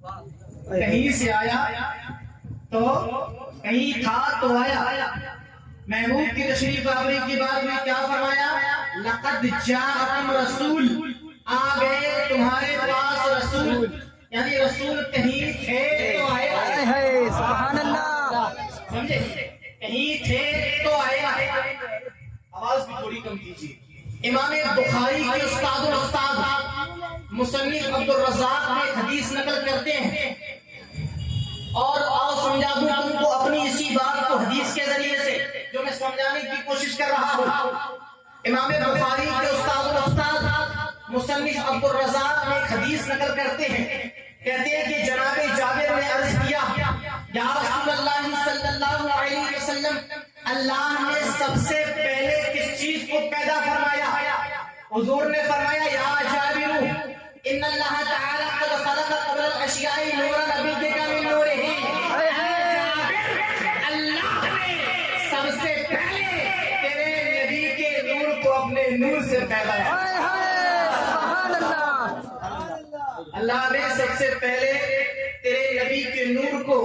کہیں سے آیا تو کہیں تھا تو آیا. محبوب کی تشریف آوری کی بات میں کیا فرمایا؟ لقد جاءکم رسول، آ گئے تمہارے پاس رسول، یعنی رسول کہیں تھے تو آئے. سبحان اللہ. سمجھے؟ کہیں تھے تو آئے. آواز بھی تھوڑی کم کیجیے. امام بخاری کے استاد مصنف عبد الرزاق نے حدیث نقل کرتے ہیں، اور آؤ سمجھا دوں تم کو اپنی اسی بات کو حدیث کے ذریعے سے جو میں سمجھانے کی کوشش کر رہا ہوں. امام بخاری کے استاد مصنف عبد الرزاق نے ایک حدیث نقل کرتے ہیں، کہتے ہیں کہ جناب جابر نے عرض کیا یا رسول اللہ صلی اللہ علیہ وسلم، اللہ نے سب سے پہلے کس چیز کو پیدا فرمایا؟ حضور نے فرمایا یا جابر ان اللہ تعالی قد خلق قبل الاشیاء نورا نبی کا من نورہ. اللہ نے سب سے پہلے تیرے نبی کے نور کو اپنے نور سے پیدا کیا. اللہ نے سب سے پہلے تیرے نبی کے نور کو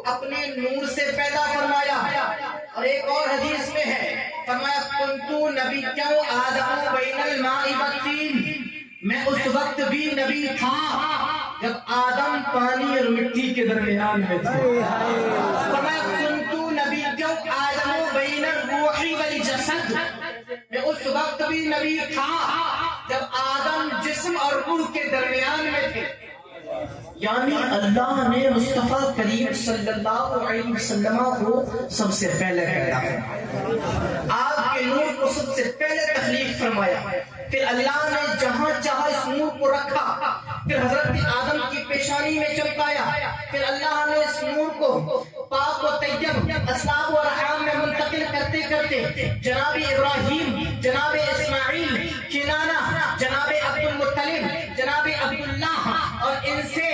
اپنے نور سے پیدا فرمایا. اور ایک اور حدیث میں ہے، فرمایا کنتو نبی کیوں آدم بین الماء والطین، میں اس وقت بھی نبی تھا جب آدم پانی اور مٹی کے درمیان میں تھے. فرمایا کنتو نبی کیوں آدم بین الروح والجسد، میں اس وقت بھی نبی تھا جب آدم جسم اور روح کے درمیان میں تھے. یعنی اللہ نے مصطفیٰ کریم صلی اللہ علیہ وسلم کو سب سے پہلے پیدا فرمایا، آپ کے نور کو سب سے پہلے تخلیق فرمایا. پھر اللہ نے جہاں چاہا اس نور کو رکھا، پھر حضرت آدم کی پیشانی میں چمکایا. پھر اللہ نے اس نور کو پاک و طیب اسباب و ارحام میں منتقل کرتے کرتے جناب ابراہیم، جناب اسماعیل، کنانہ، جناب عبد المطلب، جناب عبداللہ، اور ان سے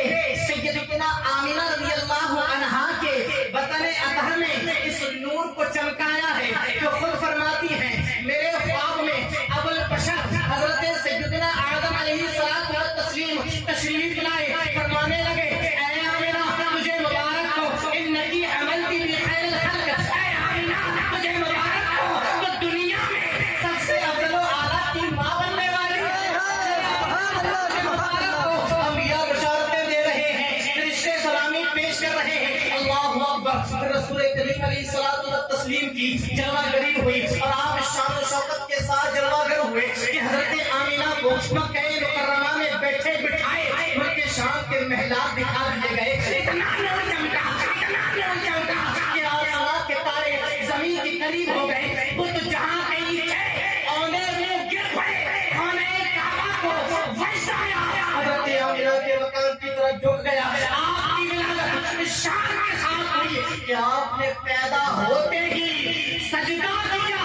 سیدتنا آمینہ رضی اللہ عنہا کے بطن اطہر میں اس نور کو چمکایا ہے. جو خود فرماتی ہیں میرے خواب میں ابو البشر حضرت سیدنا آدم علیہ الصلوۃ والتسلیم تشریف لائے، فرمانے لگے اے آمینہ تجھے مبارک ہو انکی عملتی بخیر الخلق، اے آمینہ تجھے مبارک ہو تو دنیا میں سب سے افضل و اعلیٰ کی ماں بننے والی. انبیاء بشارتیں دے رہے ہیں، رشتے سلامی پیش کر رہے ہیں. اللہ اکبر. رسول کریم علیہ الصلوۃ والتسلیم کی جلوہ گری ہوئی اور آپ شان و شوکت کے ساتھ جلوہ گر ہوئے کہ حضرت آمینہ کو مکہ مکرمہ میں بیٹھے بٹھائے ان کے شام کے محلات دکھا دیے گئے. اتنا نور چمکا، اتنا نور چمکا کہ آسمان کے تارے زمین کے قریب ہو گئے. بت جہاں کہیں تھے اونے میں گر پڑے، خانے کعبہ کو وجد آیا، حضرت آمینہ کے مکان کی طرف جھک گیا. آپ کی ولادت شان کے ساتھ ہوئی کہ آپ نے پیدا ہوتے ہی سجدہ کیا،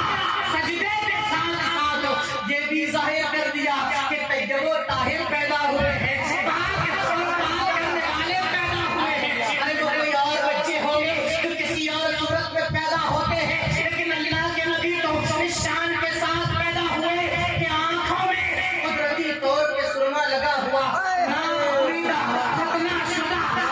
سجدے کے ساتھ ساتھ یہ بھی ظاہر کر دیا کہ طیب و طاہر پیدا ہوئے ہیں، پاک کرنے والے پیدا ہوئے ہیں. ارے وہ کوئی اور بچے ہوں گے جو کسی اور صورت میں پیدا ہوتے ہیں، لیکن اللہ کے نبی تو اس شان کے ساتھ پیدا ہوئے کہ آنکھوں میں قدرتی طور پہ سرما لگا ہوا،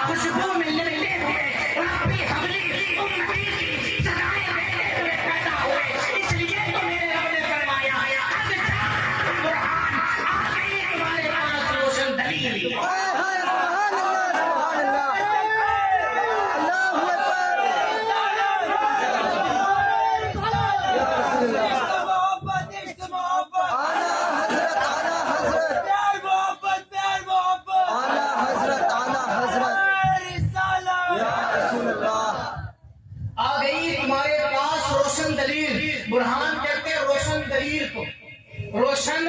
خوشبو میں لگتے ہوئے ربی حبلی امتی کی صدائیں دیتے ہوئے پیدا ہوئے. اس لیے تو میرے رب نے فرمایا قد جاءکم برہان، آ گئی تمہارے پاس روشن دلیل. آ گئی تمہارے پاس روشن دلیل. برہان کہتے ہیں روشن دلیل کو، روشن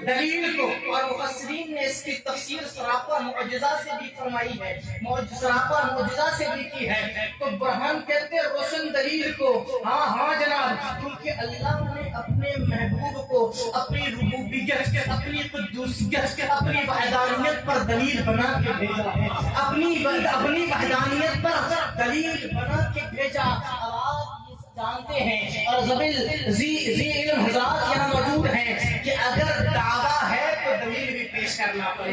دلیل کو. اور مفسرین نے اس کی تفسیر سراپا معجزہ سے بھی فرمائی ہے، سراپا معجزہ سے بھی کی ہے. تو برہان کہتے ہیں روشن دلیل کو. ہاں ہاں جناب، کیونکہ اللہ نے اپنے محبوب کو اپنی ربوبیت، اپنی قدوسیت، اپنی وحدانیت پر دلیل بنا کے بھیجا ہے، اپنی وحدانیت پر دلیل بنا کے بھیجا. جانتے ہیں اور ذی علم حضرات یہاں موجود ہیں کہ اگر دعویٰ ہے تو دلیل بھی پیش کرنا پڑے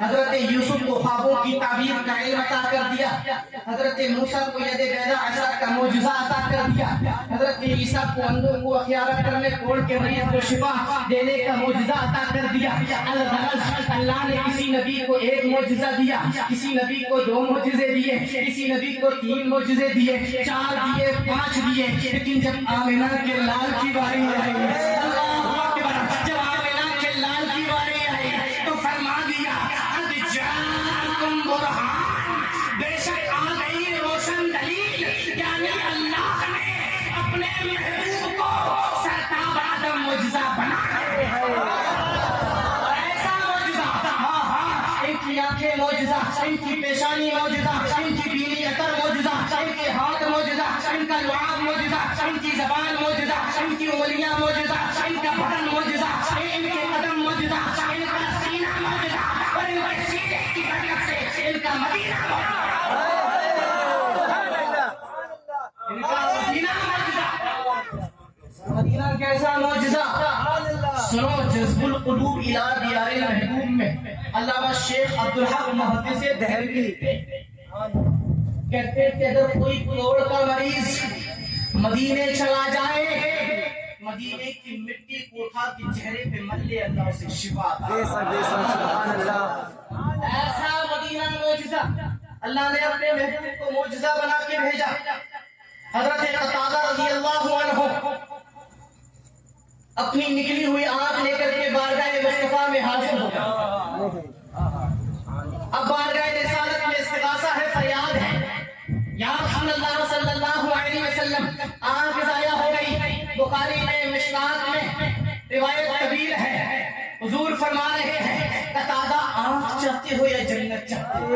حضرت یوسف کو خوابوں کی تعبیر کا علم عطا کر دیا، حضرت موسیٰ کو ید بیضا عصا کا معجزہ عطا کر دیا، حضرت عیسیٰ کو اندھوں کو اخیارہ کرنے کوڑ کے مریض کو شفا دینے کا معجزہ عطا کر دیا۔ الغرض اللہ نے کسی نبی کو ایک معجزہ دیا، کسی نبی کو 2 معجزے دیے، کسی نبی کو 3 معجزے دیے، 4 دیے، 5 دیے، لیکن جب آمنہ کے لال کی باری آئی، اللہ اکبر، جب آمنہ کے لال کی باری آئی تو فرما دیا قد جاءکم برہان، بے شک آ گئی روشن دلیل، یعنی اللہ نے اپنے محبوب کو سرتاب آدم معجزہ بنا ایسا معجزہ، ان کی آنکھیں معجزہ، ان کی پیشانی معجزہ، ان کی بینی عطر معجزہ، ان کے ہاتھ معجزہ، ان کا لعاب معجزہ، ان کی زبان معجزہ، ان کی انگلیاں معجزہ، ان کا بدن معجزہ، ان کے قدم معجزہ، ان کا سینہ معجزہ، اور ان کے سینے کی برکت سے ان کا مدینہ معجزہ، ان کا مدینہ معجزہ۔ مدینہ کیسا معجزہ؟ سنو، جذب القلوب الی دیار المحبوب میں علامہ شیخ عبدالحق محدث دہلوی کہتے ہیں کہ اگر کوئی کوڑ کا مریض مدینے چلا جائے، مدینے کی مٹی کو اٹھا کے چہرے پہ مل لے، اللہ اسے شفا عطا سبحان اللہ۔ ایسا مدینہ معجزہ اللہ نے اپنے محبوب کو معجزہ بنا کے بھیجا۔ حضرت قتادہ رضی اللہ عنہ اپنی نکلی ہوئی آنکھ لے کر کے بارگاہ مصطفیٰ میں حاضر ہو گئے۔ اب بارگاہ رسالت میں استغاثہ ہے، فریاد ہے، یا رسول اللہ صلی اللہ علیہ وسلم آنکھ ضائع ہو گئی۔ بخاری میں، مشکات میں روایت طویل ہے، حضور فرما رہے ہیں قتادہ آنکھ چاہتے ہو یا جنت چاہتے ہو؟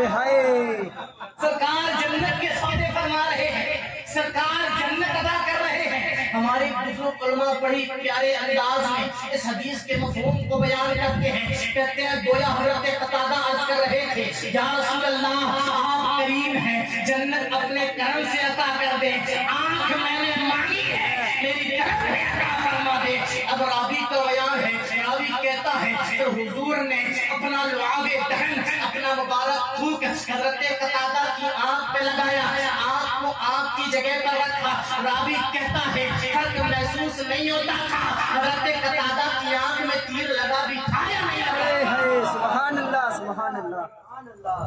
سرکار جنت کے سودے فرما رہے ہیں، سرکار جنت ادا کر رہے ہیں۔ ہمارے بزرگ علماء بڑی پیارے انداز میں اس حدیث کے مفہوم کو بیان کرتے ہیں، کہتے ہیں گویا حضرت قتادہ عرض کر رہے تھے یا رسول اللہ آپ کریم ہیں، جنت اپنے کرم سے عطا کر دے، آنکھ میں نے مانگی ہے میری طرف میں عطا فرما دے۔ اب راوی کا بیان ہے، راوی کہتا ہے تو حضور نے اپنا لعاب دہن، اپنا مبارک تھوک حضرت قتادہ کی آنکھ پہ لگایا، آنکھ کو آنکھ کی جگہ پر رکھا۔ راوی کہتا ہے فرق محسوس نہیں ہوتا تھا، حضرت قتادہ کی آنکھ میں تیر لگا بھی تھا یا نہیں لگا؟ سبحان اللہ، سبحان اللہ،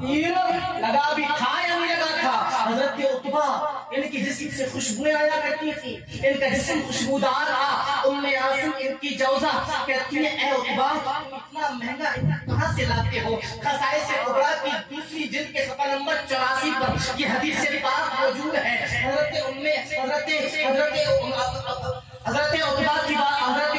تیر لگا بھی تھا یا نہیں لگا تھا؟ حضرت عتبہ ان کی جسم سے خوشبوئیں آیا کرتی تھی، ان کا جسم خوشبودار تھا۔ ام عاصم ان کی جوزہ کہتی ہیں اے عتبہ اتنا مہنگا کہاں سے لاتے ہو؟ خصائص کبریٰ کی دوسری جلد کے صفحہ نمبر 84 پر یہ حدیث پاک موجود ہے۔ حضرت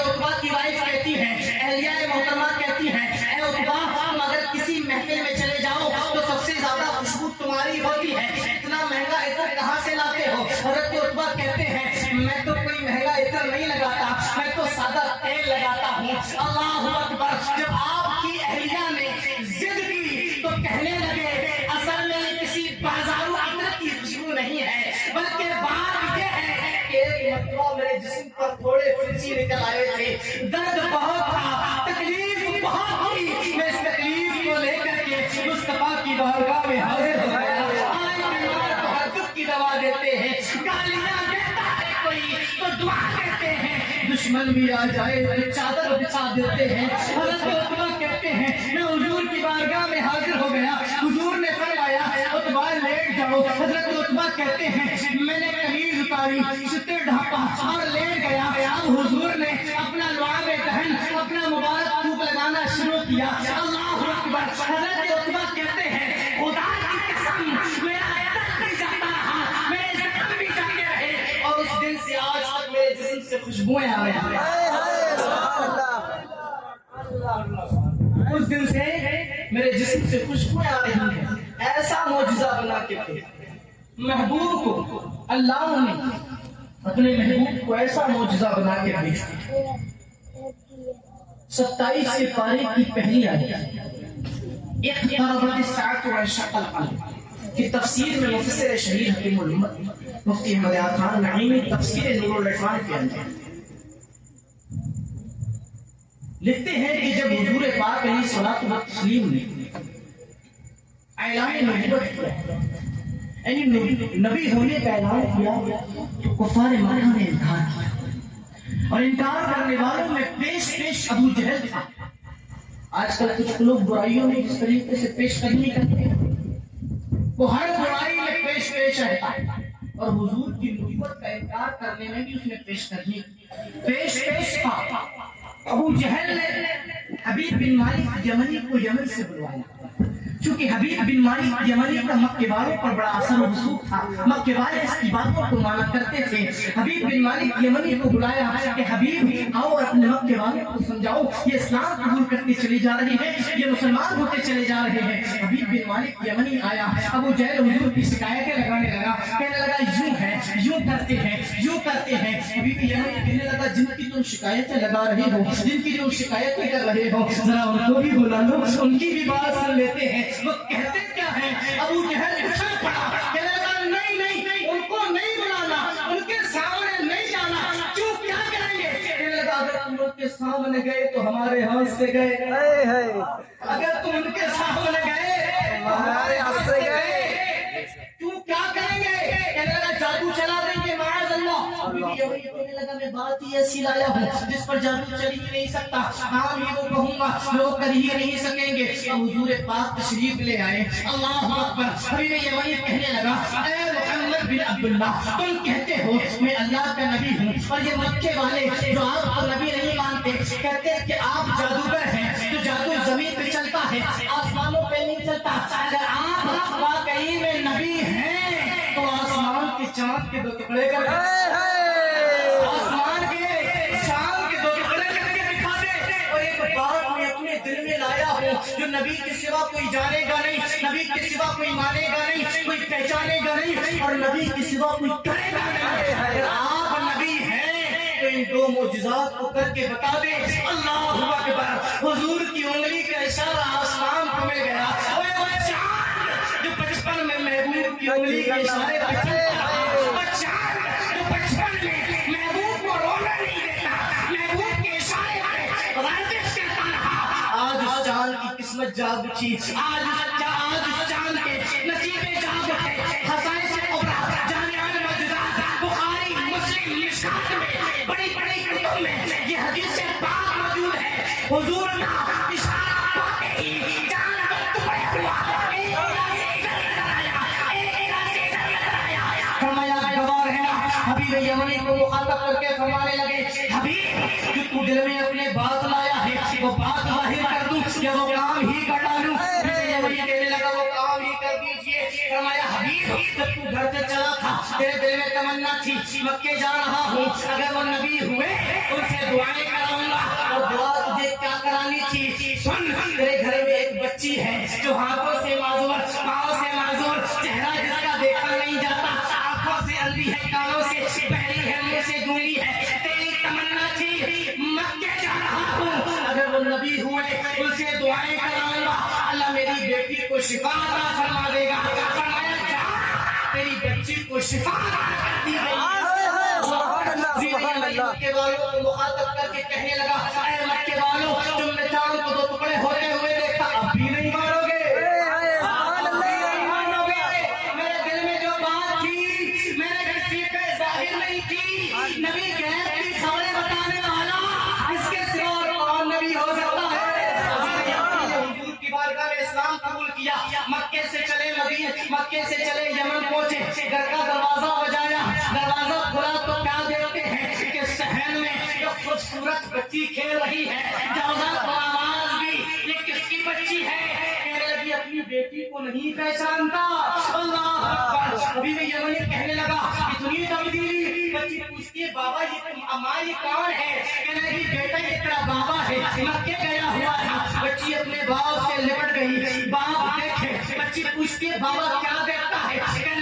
عتبہ کی وائف کہتی ہیں، اہلیہ محترمہ کہتی ہیں اے عتبہ تم اگر کسی محفل میں چلے جاؤ تو سب سے زیادہ خوشبو تمہاری ہوتی ہے، اتنا مہنگا عطر کہاں سے لاتے ہو؟ حضرت عتبہ کہتے ہیں میں تو کوئی مہنگا عطر نہیں لگاتا، میں تو سادہ تیل لگاتا ہوں۔ اللہ اکبر۔ جب آپ کی اہلیہ نے ضد کی تو کہنے لگے اصل میں کسی بازارو عطر کی خوشبو نہیں ہے، بلکہ بات یہ ہے کہ ایک مرتبہ میرے جسم پر تھوڑے فرسی نکل آئے تھے، درد بہت تھا، تکلیف بہت تھی، میں اس تکلیف کو لے کر کے مصطفیٰ کی بارگاہ میں حاضر ہو گیا۔ آج بیمار کو دکھ کی دوا دیتے ہیں، گالیاں دیتا ہے کوئی تو دعا دیتے ہیں، دشمن بھی آ جائے تو چادر بچھا دیتے ہیں۔ حضرت عتبہ کہتے ہیں میں حضور کی بارگاہ میں حاضر ہو گیا، حضور نے فرمایا عتبہ لیٹ جاؤ۔ حضرت عتبہ کہتے ہیں میں نے قمیض اتاری، ستر ڈھانپا اور لیٹ گیا۔ اب حضور نے اپنا لعاب دہن، اپنا مبارک تھوک لگانا شروع کیا۔ اللہ اکبر۔ حضرت عتبہ کہتے ہیں خدا کی قسم میرا عطر بھی جاتا رہا، میرے زخم بھی جاتے رہے، اور اس دن سے آج تک میرے جسم سے خوشبوئیں آ رہی ہیں۔ اس دن سے میرے جسم سے خوشبوئیں آ رہی ہیں۔ ایسا معجزہ بنا کے محبوب کو اللہ نے اپنے محبوب کو ایسا معجزہ بنا کے بھیجا۔ 27 سے پارے کی پہلی آیت اقتربت الساعة وانشق القمر کی تفسیر میں مفسر شہیر حکیم الامت مفتی احمد خان نعیمی تفسیر نور العرفان کے اندر لکھتے ہیں کہ جب حضور پاک علیہ الصلوۃ والتسلیم نے اعلان نبوت کیا، یعنی نبی ہونے کا اعلان کیا تو کفار مکہ نے انکار کیا، اور انکار کرنے والوں میں پیش ابو جہل تھا۔ آج کل کچھ لوگ برائیوں میں کس طریقے سے پیش قدمی کرتے ہیں، وہ ہر برائی میں پیش رہتا ہے، اور حضور کی نبوت کا انکار کرنے میں بھی اس نے پیش قدمی پیش تھا۔ ابو جہل نے حبیب بن مالک یمنی کو یمن سے بلوایا، چونکہ حبیب بن مالک یمنی کا مکے والوں پر بڑا اثر و رسوخ تھا، مکے والے اس کی باتوں کو مانا کرتے تھے۔ حبیب بن مالک یمنی کو بلایا کہ حبیب آؤ اور اپنے مکے والوں کو سمجھاؤ، یہ اسلام قبول کرتے چلے جا رہے ہیں، یہ مسلمان ہوتے چلے جا رہے ہیں۔ حبیب بن مالک یمنی آیا، ابو جہل حضور کی شکایتیں لگانے لگا، کہنے لگا یوں ہے، یوں کرتے ہیں، یوں کرتے ہیں۔ حبیب یمنی کہنے لگا جن کی تم شکایتیں لگا رہے ہو، جن کی جو شکایتیں کر رہے ہو، ذرا ان کو بھی بلا لو، ان کی بھی بات سن لیتے ہیں۔ وہ کہتے کیا ہیں؟ ابو جہل اچھل پڑا، کہنے لگا نہیں، ان کو نہیں بلانا، ان کے سامنے نہیں جانا، کیوں کیا کریں گے؟ کہنے لگا اگر تم ان کے سامنے گئے تو ہمارے ہاتھ سے گئے، اگر تم ان کے سامنے گئے تو ہمارے ہاتھ سے گئے، کیوں کیا کریں گے؟ کہنے لگا جادو چلا دیں گے معاذ اللہ۔ کہنے لگا میں بات ہی ایسی لایا ہوں جس پر جادو چل ہی نہیں سکتا، ہاں یہ وہ کہوں گا لوگ کر ہی نہیں سکیں گے۔ حضور پاک تشریف لے آئے، اللہ اکبر۔ حبیب یمنی کہنے لگا اے محمد بن عبداللہ، تم کہتے ہو میں اللہ کا نبی ہوں، اور یہ مکے والے جو آپ کو نبی نہیں مانتے کہتے ہیں کہ آپ جادوگر ہیں، تو جادو زمین پہ چلتا ہے، آسمانوں پہ نہیں چلتا۔ اگر آپ واقعی میں نبی ہیں تو آسمان کے چاند کے دو ٹکڑے کر جو نبی کے سوا کوئی جانے گا نہیں، نبی کے سوا کوئی مانے گا نہیں، کوئی پہچانے گا نہیں، اور نبی کے سوا کوئی کرے گا نہیں۔ اگر آپ نبی ہیں تو ان دو معجزات کو کر کے بتا دیں۔ اللہ اکبر۔ حضور کی انگلی کا اشارہ آسمان کو مل گیا، وہ چاند جو بچپن میں محبوب کی انگلی کے اشارے پر چلتا ہے، وہ چاند جو بچپن میں محبوب کو رونا نہیں دیتا، محبوب کے اشارے پر ورزش کرتا رہا، آج اس چاند کی قسمت جاگ اٹھی، آج اس چاند کے نصیبے جاگ اٹھے۔ خزائن سے کبریٰ، جامع المعجزات، بخاری، مسلم، مشکات میں بڑی کتب میں یہ حدیث پاک موجود ہے۔ حضور کا اشارہ پاتے ہی چاند کا ٹکڑے ہوا، فرمایا گوار ہے نا۔ حبیب یمنی کو مخاطب کر کے فرمانے لگے حبیب جو تو دل میں اپنے بات لایا ہے وہ بات ظاہر کر دوں یا وہ کام ہی کر ڈالوں؟ یمنی کہنے لگا وہ کام ہی کر دیجئے۔ فرمایا حبیب جب تو گھر سے چلا تھا تیرے دل میں تمنا تھی مکے جا رہا ہوں، اگر وہ نبی ہوئے ان سے دعائیں کراؤں گا، اور دعا تجھے کیا کرانی تھی؟ سن، تیرے گھر میں ایک بچی ہے جو ہاتھوں سے معذور، پاؤں سے معذور، چہرہ جس کا دیکھا نہیں جاتا، آنکھوں سے اندھی ہے، کانوں سے بہری ہے، منہ سے گونگی ہے، تیری تمنا تھی مکے جا رہا ہوں، اگر وہ نبی ہوئے ان سے دعائیں کراؤں گا، اللہ میری بیٹی کو شفا عطا فرما دے گا۔ فرمایا جا، تیری بچی کو شفا عطا کر دی گئی۔ مکے والوں کو مخاطب کر کے کہنے لگا اے مکے والوں، تم نے چاند کو دو ٹکڑے ہوتے ہوئے دیکھا، اب بھی نہیں مانو گے؟ میرے دل میں جو بات تھی میں نے کسی پہ ظاہر نہیں کی، نبی غیب کی خبریں بتانے والا اس کے سوا اور کون نبی ہو سکتا ہے؟ حضور کی بارگاہ میں اسلام قبول کیا، مکے سے چلے مدینے، مکے سے چلے یمن پہنچے، گھر کا دروازہ بجایا، دروازہ کھلا تو کیا دیکھتے ہیں کہ صحن میں ایک خوبصورت بچی کھیل رہی ہے، جوزا کو آواز دی یہ کس کی بچی ہے؟ کہنے لگی اپنی بیٹی کو نہیں پہچانتا۔ اللہ اکبر۔ حبیب یمنی کہنے لگا اتنی تبدیلی؟ بچی پوچھتی ہے بابا یہ ماں یہ کون ہے؟ کہنے لگی بیٹا یہ تیرا بابا ہے، مکے گیا ہوا تھا۔ بچی اپنے باپ سے لپٹ گئی، باپ دیکھے، بچی پوچھتی ہے بابا کیا دیکھتا ہے؟ کہنے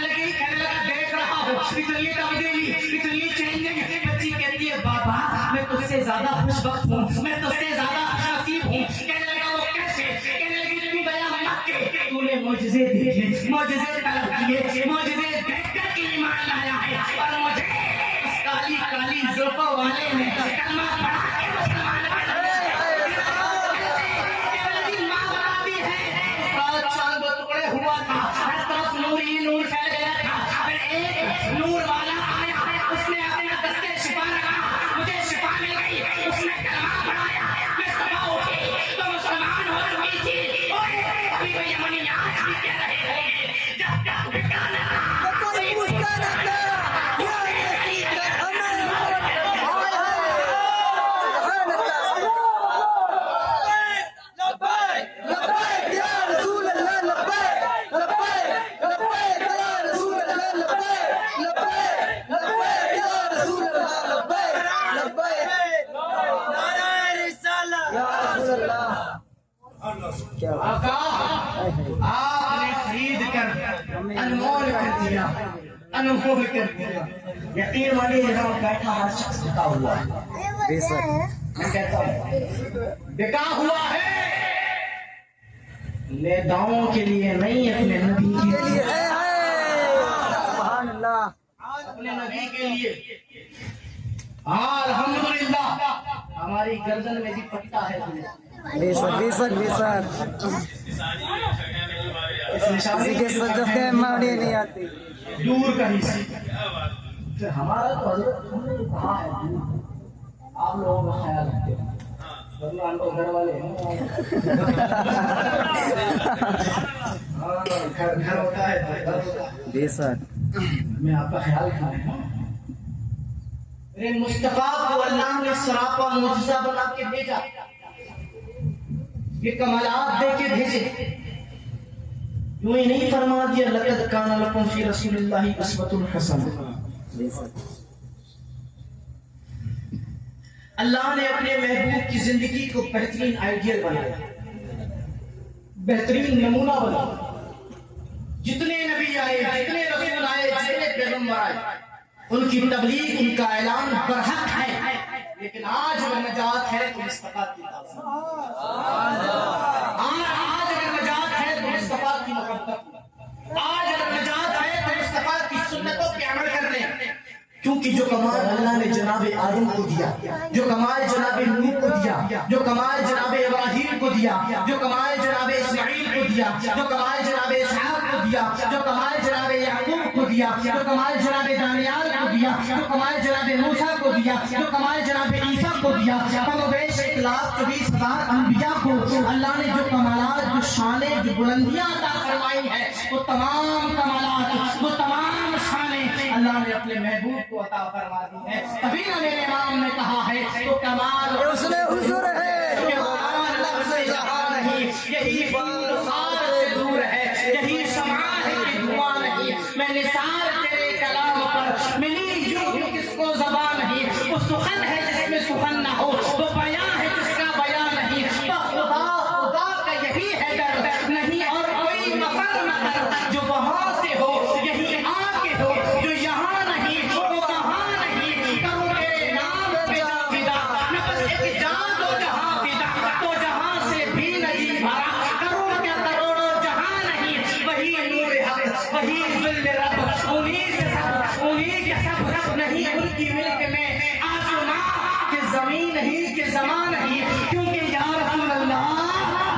لگا دیکھ رہا ہوں اتنی تبدیلی، اتنی چینجنگ۔ بچی کہتی ہے بابا میں تجھ سے زیادہ خوش بخت ہوں، میں تجھ سے زیادہ خوش نصیب ہوں۔ کہنے لگا وہ کیسے؟ کہنے لگی تو گیا مکے، تو نے معجزے دیکھے، معجزے طلب کیے، معجزے دیکھ کر ایمان لایا ہے، اور مجھے اس کالی کالی زلفوں والے نے کلمہ پڑھا کے مسلمان بنا دیا۔ کہنے لگی ماں بتاتی ہے اس رات چاند دو ٹکڑے ہوا آقا آپ نے خرید کر انمول کر دیا، انمول کر دیا۔ یقین مانیے یہاں بیٹھا ہر شخص بکا ہوا ہے، میں کہتا ہوں بکا ہوا ہے، نیتاؤں کے لیے نہیں اپنے نبی کے لیے، سبحان اللہ، اپنے نبی کے لیے۔ الحمدللہ ہماری گردن میں بھی پٹا ہے، بے شک بے شک بے شک، کسی کے سجدے میں ماڑی نہیں آتی۔ دور کا حصہ پھر ہمارا تو حضرت ہم نے کہا ہے آپ لوگوں کا خیال رکھتے ہیں، ورنہ ہم تو گھر والے ہیں، گھر ہوتا ہے تو گھر ہوتا ہے، بے شک میں آپ کا خیال رکھنا ہے۔ میرے مصطفیٰ کو اللہ نے سراپا معجزہ بنا کے بھیجا، یہ کمالات دے کے بھیجے، یوں ہی نہیں فرما دیا لقد کان لکم فی رسول اللہ اسوۃ حسنہ۔ اللہ نے اپنے محبوب کی زندگی کو بہترین آئیڈیل بنایا، بہترین نمونہ بنایا۔ جتنے نبی آئے، جتنے رسول آئے، جتنے پیغمبر آئے، ان کی تبلیغ، ان کا اعلان برحق ہے، لیکن آج اگر نجات ہے تو مصطفیٰ کی تعظیم، آج اگر نجات ہے تو مصطفیٰ کی محبت، آج اگر نجات ہے تو مصطفیٰ کی سنتوں پہ عمل کرنے، کیونکہ جو کمال اللہ نے جناب آدم کو دیا، جو کمال جناب نوح کو دیا، جو کمال جناب ابراہیم کو دیا، جو کمال جناب اسماعیل کو دیا، جو کمال جناب اسحاق کو دیا، جو کمال جناب یعقوب کو دیا، جو کمال جناب دانیال کو دیا، جو کمال جناب موسیٰ کو دیا، جو کمال جناب عیسیٰ کو دیا، کم و بیش 1,24,000 انبیاء کو اللہ نے جو کمالات، جو شانیں، جو بلندیاں عطا فرمائی ہیں، وہ تمام کمالات، وہ تمام شانیں اللہ نے اپنے محبوب کو عطا فرما دی ہے۔ تبھی نہ میرے امام نے کہا ہے تو کمال اس میں حضور ہے، یہی فضل خاص سے دور ہے، یہی شمع ہے کہ دھواں نہیں، میں نثار تیرے کلام پر ملی یوں کس کو زبان نہیں، وہ سخن ہے جس میں سخن نہ ہو، وہ بیان ہے جس کا بیان نہیں، تو خدا خدا کا یہی ہے در، نہیں اور کوئی مفر مگر، جو وہاں سے ہو یہی آ کے ہو، جو یہاں نہیں وہ کہاں نہیں، کروں تیرے نام پہ جا فدا، نہ بس ایک جان دو جہاں فدا، تو جہاں سے بھی نہیں بھرا، کروں کیا کروڑوں جہاں نہیں، وہی نور حق، وہی ذل رب، انہی سے سب، انہی کے سب رب نہیں، ان کی ملک میں آسمان کہ زمین نہیں کہ زمان نہیں، کیونکہ یا رسول اللہ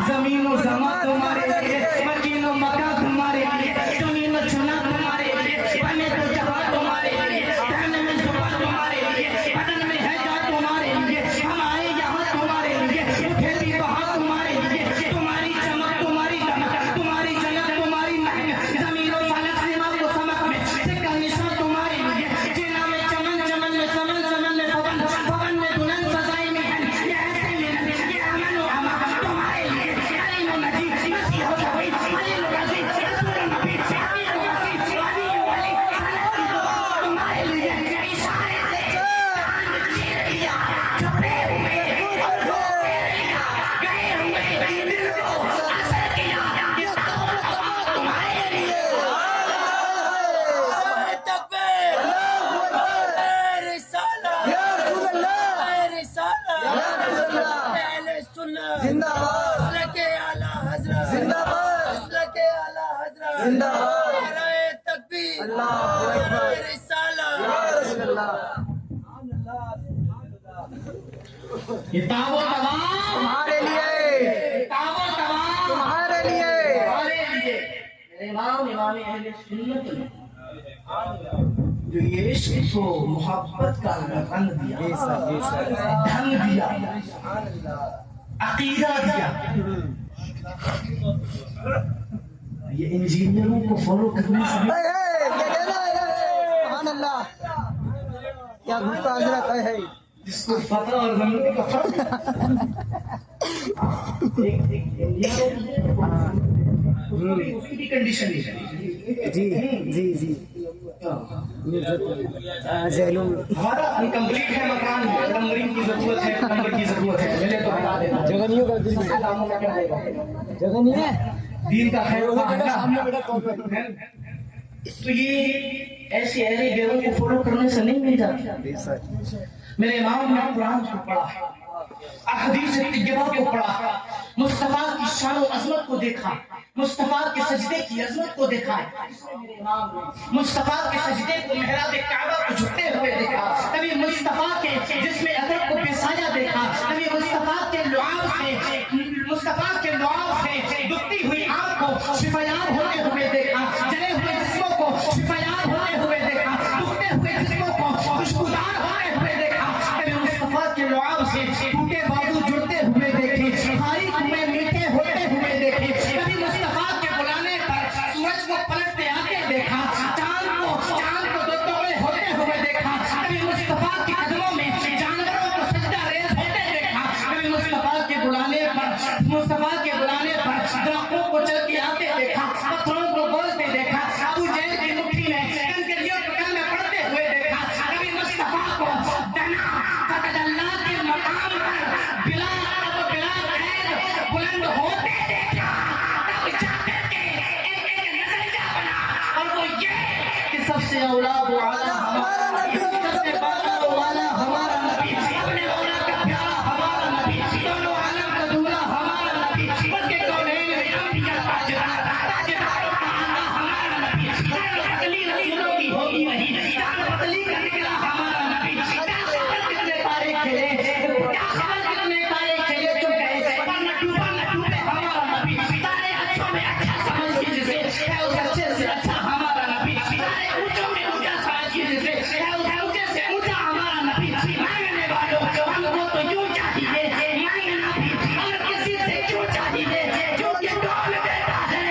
زمین و زمان تمہارے لیے، مکین و مکہ تمہارے لیے، زمین و چنا تمہارے لیے، بنے تو جہاں تمہارے لیے، کہنے میں زبان تمہارے لیے، بدن میں ہے جا تمہارے لیے، ہم آئے یہاں تمہارے لیے، اٹھے بھی وہاں تمہارے لیے، تمہاری چمک تمہاری دمک، تمہاری جنت تمہاری محنت، زمین و فلک سما و سمک میں سکہ نشان تمہارے لیے، جنا میں چمن چمن میں سمن سمن میں فون فون میں دلہن سزائی میں ہے، یہ ایسے منت یہ امن و امان تمہارے لیے، علیم و نجیب مسیح و شفیع علیم و عزیز رسول نبی علی و وسیع علی و علی تمہارے لیے، اشارے سے چاند چیر لیا، چھپے ہوئے اور وہ پھیر لیا، گئے ہوئے دل کو اثر کیا، یہ سب تمہارے لیے۔ زندہ باد، زندہ باد، زندہ باد، اللہ اکبر، یا رسول اللہ، یہ تابو تمام تمہارے لیے، تابو تمام تمہارے لیے، ہمارے لیے۔ میرے امام اہل سنت نے جو یہ عشق کو محبت کا رنگ دیا، ڈھنگ دیا، عقیدہ دیا، یہ انجینئروں کو فالو کرنے سے کیا کہنا ہے؟ اللہ کیا گفتہ حضرت ہے جس کو فتح اور زمین کا فرق اس کی بھی کنڈیشن ہے جی جی جی ذہنوں ہمارا انکمپلیٹ ہے مکان میں تمرین کی ضرورت ہے نمبر کی ضرورت ہے میں نے تو بتا دیتا ہوں جگہ نہیں ہوگا جگہ نہیں ہے دین کا خیر سامنے بیٹا تو یہ ایسی اہل غیروں کو فالو کرنے سے نہیں مل جاتی میرے امام نے قرآن کو پڑھا احادیث طیبہ کو پڑھا مصطفیٰ کی شان و عظمت کو دیکھا مصطفیٰ کے سجدے کی عظمت کو دیکھا مصطفیٰ کے سجدے کو محراب کعبہ کو جھکتے ہوئے دیکھا کبھی مصطفیٰ کے جسم ادب کو بے سایہ دیکھا کبھی مصطفیٰ کے لعاب سے دکھتی ہوئی آنکھ کو شفایاب ہوتے ہوئے دیکھا جلے ہوئے جسموں کو شفایاب ہوتے ہوئے دیکھا دکھتے ہوئے جسموں کو خوشبودار ہوتے ہوئے دیکھا کبھی مصطفیٰ کے لعاب سے ٹوٹے بازو جڑتے ہوئے دیکھے تاریخ میں میٹھے ہوتے ہوئے دیکھے کبھی مصطفیٰ کے بلانے پر سورج کو پلٹتے آتے دیکھا چاند کو دو ٹکڑے ہوتے ہوئے دیکھا کبھی مصطفیٰ کے قدموں میں جانوروں کو سجدہ ریز ہوتے دیکھا کبھی مصطفیٰ کے بلانے پر درختوں کو چل کے آتے دیکھا پتھروں کو بولتے دیکھا ابو جہل کی مٹھی میں کنکریوں کو کلمے پڑھتے ہوئے دیکھا کبھی مصطفیٰ کو فتدلّا کے مقام پر بلا قید بلند ہوتے دیکھا تب جا کر کے ایک نظریہ بنا اور وہ یہ کہ سب سے اولا وہ اعلیٰ ہمارا نبی سب سے بالا والا ہمارا نبی اپنے مولا کا پیارا ہمارا نبی دونوں عالم کا دولہا ہمارا نبی ان کے کونین میں انبیاء تاجدار کا آقا ہمارا نبی اگلی رسولوں کی ہوگی نہیں جان بدلی کا نکلا ہمارا نبی کیا خبر کتنے تارے کھلے جو گئے پر نہ ڈوبے ہمارا نبی سارے اچھوں میں اچھا سمجھ کے جسے ہے اس اچھے سے اچھا ہمارا نبی سارے اونچوں میں اونچا سمجھ کے جسے ہے اس اونچے سے اونچا ہمارا نبی مانگنے والوں ہم کو تو یوں چاہیے مانگنا بھی اور کسی سے کیوں چاہیے جو کہ ڈول دیتا ہے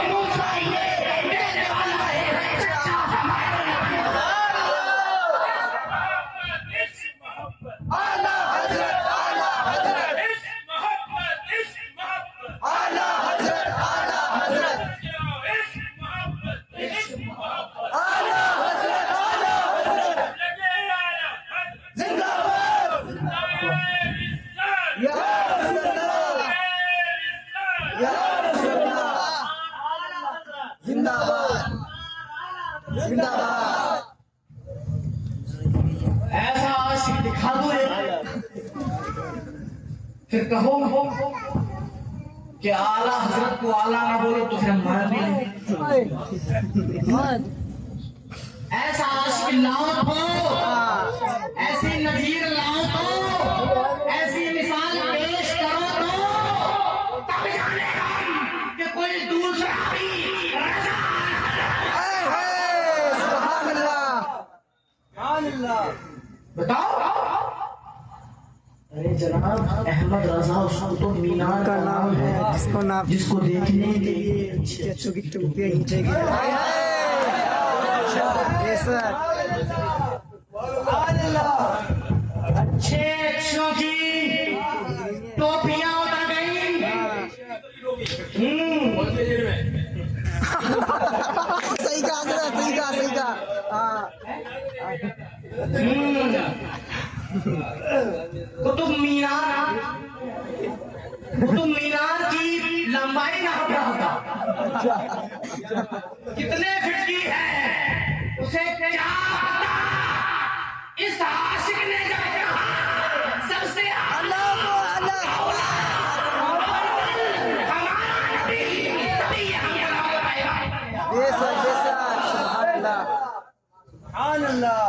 موسیٰ یہ دینے والا ہے سچا ہمارا نبی اعلیٰ حضرت اعلیٰ حضرت اعلیٰ حضرت اعلیٰ حضرت اعلیٰ حضرت اعلیٰ حضرت زندہ باد یا رسول اللہ یا رسول اللہ زندہ باد زندہ باد ایسا عاشق دکھا دو پھر کہو کہ اعلیٰ حضرت کو اعلیٰ نہ بولو تو پھر ہم مان بھی نہیں ایسا عاشق لاؤ تو ایسی نظیر لاؤ تو ایسی مثال پیش کرو تو تب جانے گا کہ کوئی دوسرا بھی رضا سبحان اللہ سبحان اللہ بتاؤ ارے جناب احمد رضا اس قطب مینار کا نام ہے جس کو دیکھنے کے لیے اچھوں کی ٹوپیاں کھینچے گی اچھوں کی ٹوپیاں اتر گئی صحیح کہا حضرت صحیح کہا قطب مینار کی لمبائی نہ ہوتا کتنے فٹ کی ہے اسے کیا پتا اس عاشق نے جب کہا سب سے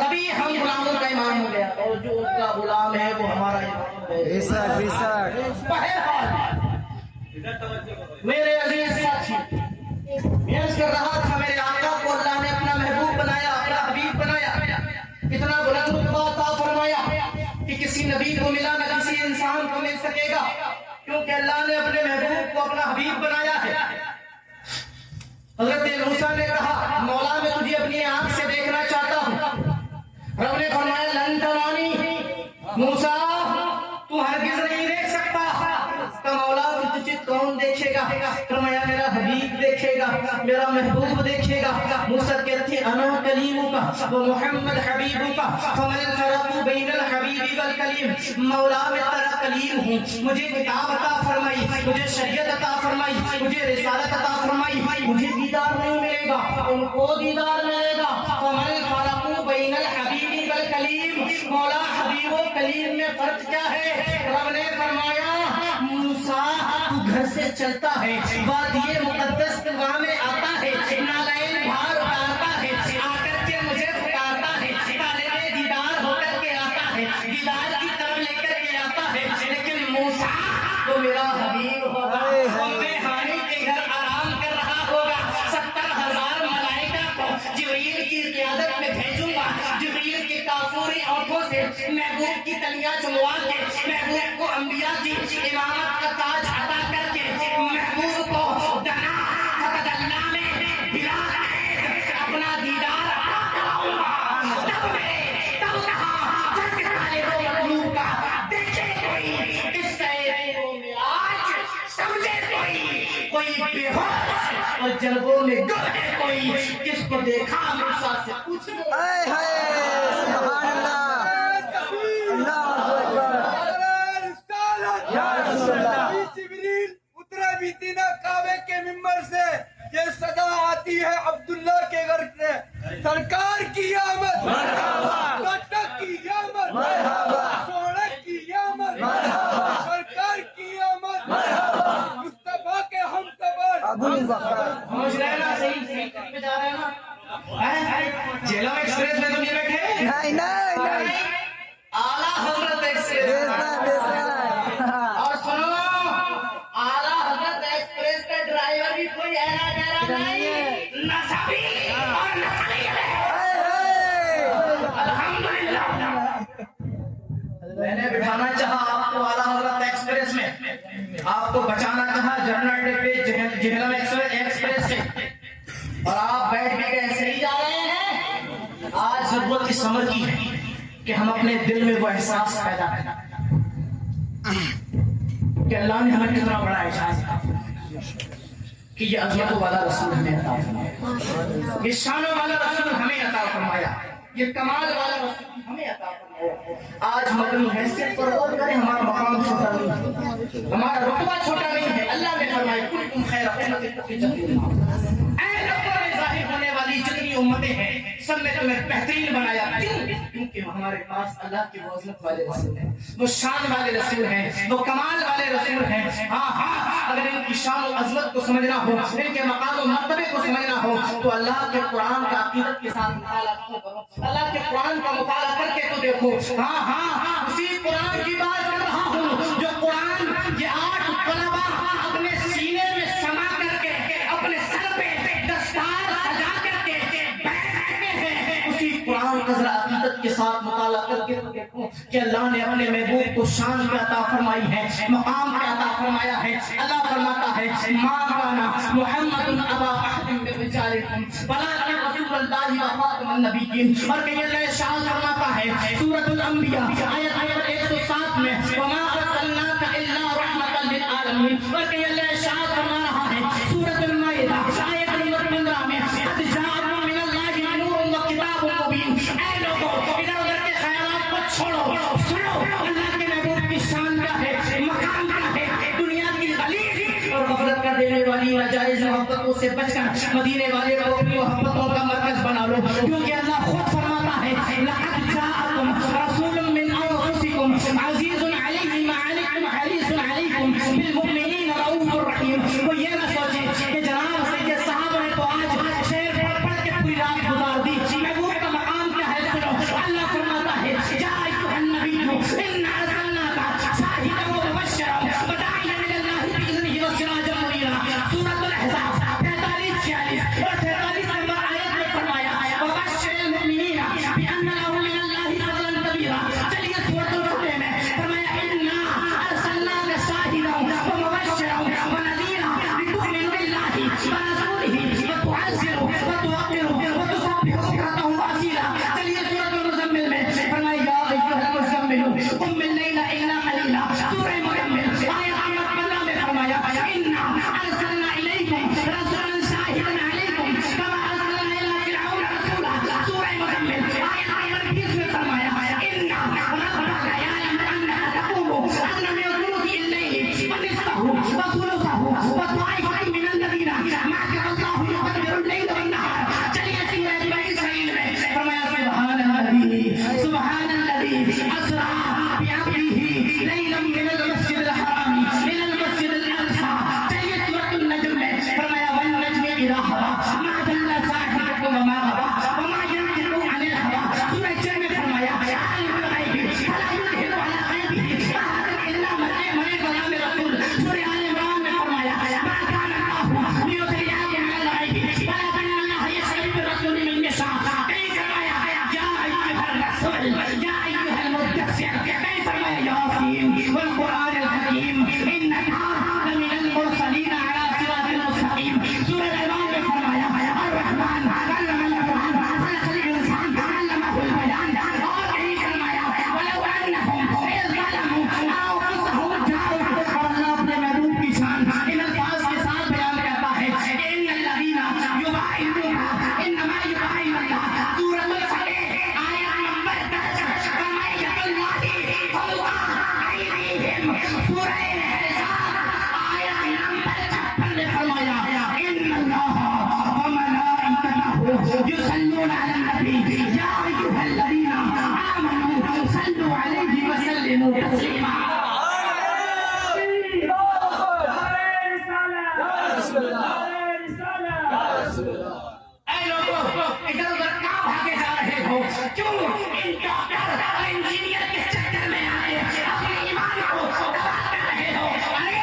کبھی ہم غلاموں کا امام ہو گیا اور جو اس کا غلام ہے وہ ہمارا امام ہے میرے عزیز ساتھی عرض کر رہا تھا میرے آقا کو اللہ نے اپنا محبوب بنایا اپنا حبیب بنایا اتنا بلند رتبہ عطا فرمایا کہ کسی نبی کو ملا نہ کسی انسان کو مل سکے گا کیونکہ اللہ نے اپنے محبوب کو اپنا حبیب بنایا ہے حضرت موسیٰ نے کہا مولا میں تجھے اپنی آنکھ سے دیکھنا چاہتا دیکھے گا موسیٰ کہتے ہیں انا کلیمک و محمد حبیبک فمن فرق بین الحبیب والکلیم، مولا میں تیرا کلیم ہوں، مجھے کتاب عطا فرمائی، مجھے شریعت عطا فرمائی، مجھے رسالت عطا فرمائی، مجھے دیدار نہیں ملے گا، ان کو دیدار ملے گا۔ فمن فرق بین الحبیب والکلیم، مولا حبیب و کلیم میں فرق کیا ہے؟ رب نے فرمایا موسیٰ تو گھر سے چلتا ہے، وادی مقدس طویٰ میں آتا ہے، نالین بھار اتارتا ہے، آ کر کے مجھے پکارتا ہے، طالب دیدار ہو کر کے آتا ہے، دیدار کی طرف لے کر کے آتا ہے، لیکن موسیٰ تو میرا حبیب ہوگا، میں ہانی کے گھر آرام کر رہا ہوگا، 70,000 ملائکہ کو جبریل کی قیادت میں بھیجوں گا، جبریل کی کافوری آنکھوں سے محبوب کی تلیاں چموا کے محبوب کو انبیاء کی امامت کا تاج عطا کر کے محبوب کو دنا فقد اللہ میں بلا اپنا دیدار عطا کراؤں گا۔ تب میں تب کہاں فرق طالب و مطلوب کا دیکھے کوئی، اس سیرے و معراج سمجھے کوئی بے ہوش اور جلووں میں گم ہے کوئی، کس کو دیکھا موسیٰ سے پوچھ لو۔ ہائے ہائے سبحان اللہ، اللہ اکبر، یا رسول اللہ۔ جبریل اترا بھی تھی نا کعبے کے ممبر سے، یہ صدا آتی ہے عبداللہ کے گھر سے، سرکار کی آمد مرحبا، کٹک کی آمد مرحبا، سوڑک کی آمد مرحبا، سرکار کی آمد مرحبا، مصطفیٰ کے ہم سفر ابو بکر۔ پہنچ رہے نا، صحیح پہ جا رہے ہیں نا، جیلم ایکسپریس میں تو نہیں بیٹھے، نہیں نہیں نہیں، اعلیٰ حضرت ایکسپریس، اور سنو اعلیٰ حضرت ایکسپریس کا ڈرائیور بھی کوئی ایرا گیرا نہیں، نصبی اور نصبی ہے، الحمدللہ۔ میں نے بٹھانا چاہا آپ کو اعلیٰ حضرت ایکسپریس میں، آپ کو بچانا چاہا جنرل ڈبے جہلم ایکسپریس سے، اور آپ بیٹھ کے ایسے ہی جا رہے ہیں۔ آج ضرورت اس سمر کی ہے کہ ہم اپنے دل میں وہ احساس پیدا کریں کہ اللہ نے ہمیں کتنا بڑا احساس دیا کہ یہ عظمت والا رسول ہمیں عطا فرمایا، یہ شان والا رسول ہمیں عطا فرمایا، یہ کمال والا رسول ہمیں عطا فرمایا۔ آج ہم اپنی حیثیت پر غور کریں، ہمارا مقام چھوٹا نہیں ہے، ہمارا رتبہ چھوٹا نہیں ہے۔ اللہ نے فرمایا کنتم خیر امۃ اخرجت للناس، اے لوگوں میں ظاہر ہونے والی جتنی امتیں ہیں سب میں تمہیں بہترین بنایا، کیونکہ ہمارے پاس اللہ کے وہ عظمت والے رسول ہیں، وہ شان والے رسول ہیں، وہ کمال والے رسول ہیں۔ ہاں اگر ان کی شان و عظمت کو سمجھنا ہو، ان کے مقام و مرتبے کو سمجھنا ہو تو اللہ کے قرآن کا عقیدت کے ساتھ مطالعہ کرو، اللہ کے قرآن کا مطالعہ کر کے تو دیکھو۔ ہاں اسی قرآن کی بات کر رہا ہوں جو قرآن یہ 8 طلبہ اپنے سینے میں سما کر کے اپنے سر پہ دستار سجا کر کے بیٹھتے ہیں، اسی قرآن کا ذرا عقیدت کے ساتھ مطالعہ کر کے تو دیکھو کہ اللہ نے اپنے محبوب کو شان کیا عطا فرمائی ہے، مقام کیا عطا فرمایا ہے۔ اللہ فرماتا ہے ما کانا محمد ابا احد من رجالکم ولکن رسول اللہ و خاتم النبیین، اور کہ اللہ ارشاد فرماتا ہے سورۃ الانبیاء آیت نمبر 107 میں وما ارسلناک الا رحمۃ للعالمین، اور کہ اللہ ارشاد فرما رہا ہے سورۃ المائدہ آیت نمبر 15 میں قد جاءکم من اللہ نور و کتاب مبین۔ اے لوگوں ادھر ادھر کے خیالات کو چھوڑو، سنو اللہ کے محبوب کی شان کیا ہے، مقام کیا ہے، دنیا کی غلیظ اور غفلت کر دینے والی ناجائز محبتوں سے بچ کر مدینے والے کو اپنی محبتوں کا مرکز بنا لو، کیونکہ اللہ خود فرماتا ہے لقد جاءکم رسول من انفسکم عزیز علیہ ما عنتم حریص علیکم بالمؤمنین رؤوف الرحیم۔ وہ یہ نہ سوچے کہ جناب سید صاحب نے تو آج شعر پڑھ کے پوری رات گزار دی، محبوب کا مقام کیا ہے سنو۔ اللہ فرماتا ہے یا ایھا النبی انا ارسلناک شاہدا ومبشرا وداعیا الی اللہ باذنہ وسراجا منیرا۔ سورۃ الاحزاب 45-46 اور 43 نمبر آیت میں فرمایا وبشر المؤمنین بان لهم من اللہ فضلا کبیرا۔ چلیے سورۃ الفتح میں فرمایا انا ارسلناک شاہدا ومبشرا ونذیرا لتؤمنوا باللہ ورسولہ وتعزروه وتوقروه وتسبحوه بكرة وأصيلا۔ چلیے سورۃ المزمل میں فرمایا یا ایھا المزمل قم الليل الا قليلا۔ سورہ مزمل آیت نمبر 15 میں فرمایا انا ارسلنا الیکم رسولا شاہدا علیکم کما على النبي يا أيها الذين آمنوا صلوا عليه وسلموا تسليما. اے لوگوں ادھر ادھر کہاں بھاگے جا رہے ہو؟ کیوں ان ڈاکٹر اور انجینئر کے چکر میں آئے اپنے ایمان کو تباہ کر رہے ہو؟ ارے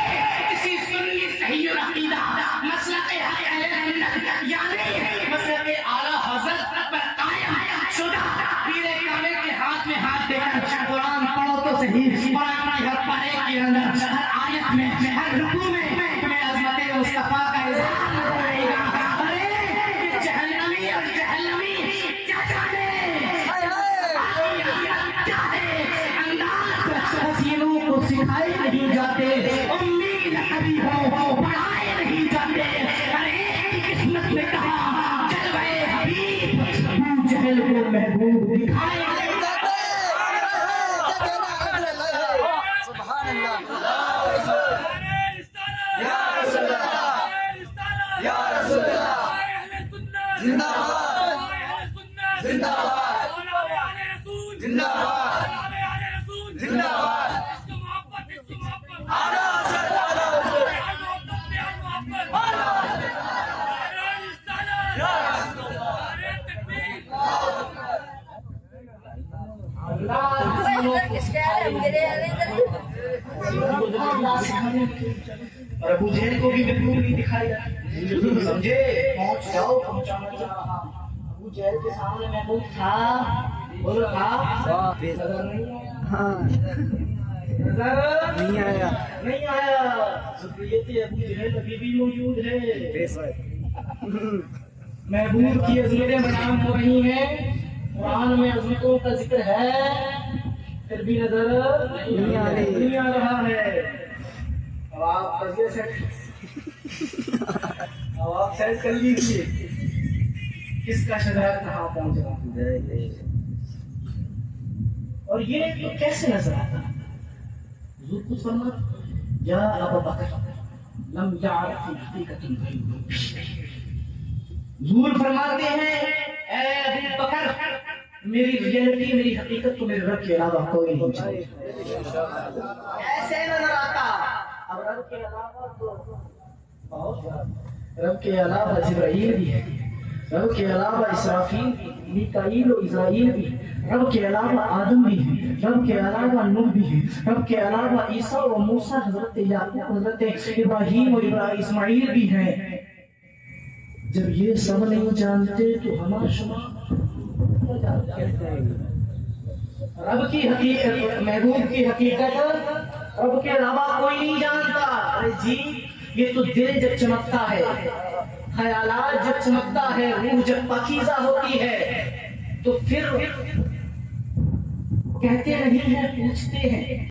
کسی سنی صحیح العقیدہ مسلک حق اہل سنت یعنی مسلک اعلی حضرت پر قائم شدہ پیر کامل کے ہاتھ میں ہاتھ دے کر قرآن پڑھو تو صحیح، قرآن ہر پارے کے اندر ہر آیت میں ہر رکوع میں تمہیں عظمت مصطفیٰ کا اظہار نظر آئے گا. جہنمی اور جہنمی کیا جانے انداز حسینوں کو سکھائے نہیں جاتے، امید کبھی ہو پڑھائے نہیں جاتے. ہر ایک کی قسمت میں کہا جلوے حبیب ابو جہل کو محبوب دکھائے نہیں جاتے. سبحان اللہ. یا رسول اللہ یا رسول اللہ زندہ باد زندہ باد زندہ باد زندہ باد. اعلیٰ حضرت اعلیٰ حضرت یا رسول اور ابو جہل کو بھی محبوب نہیں دکھائی جاتی. سمجھے؟ پہنچ جاؤ، پہنچانا چاہ رہا. ابو جہل کے سامنے محبوب تھا، بولو تھا، نظر نہیں آیا. نہیں آیا. ذریت ابو جہل ابھی بھی موجود ہے. محبوب کی عظمتیں بیان ہو رہی ہیں، قرآن میں عظمتوں کا ذکر ہے، پھر بھی نظر نہیں آ رہا ہے. اب آپ سیٹ کر لیجیے کس کا شجاعت کہاں پہنچ رہا ہے. اور یہ کیسے نظر آتا ہے؟ حضور خود فرماتے یا ابا بکر لم یعرف فی حقیقت حضور فرماتے ہیں اے ابو بکر میری ریئلٹی، میری حقیقت تو میرے رب کے علاوہ کوئی نہیں جانتا. ایسے نظر آتا. اب رب کے علاوہ تو بہت زیادہ، رب کے علاوہ جبرائیل بھی ہے، رب کے علاوہ اسرافیل بھی، میکائیل و اسرائیل بھی، رب کے علاوہ آدم بھی ہے، رب کے علاوہ نوح بھی ہے، رب کے علاوہ عیسیٰ و موسیٰ، حضرت یعقوب، حضرت ابراہیم اور اسماعیل بھی ہیں. جب یہ سب نہیں جانتے تو ہمارا شمار رب کی حقیقت، محبوب کی حقیقت رب کے علاوہ کوئی نہیں جانتا. ارے جی یہ تو دل جب چمکتا ہے، خیالات جب چمکتا ہے، روح جب پاکیزہ ہوتی ہے تو پھر کہتے نہیں ہیں، پوچھتے ہیں.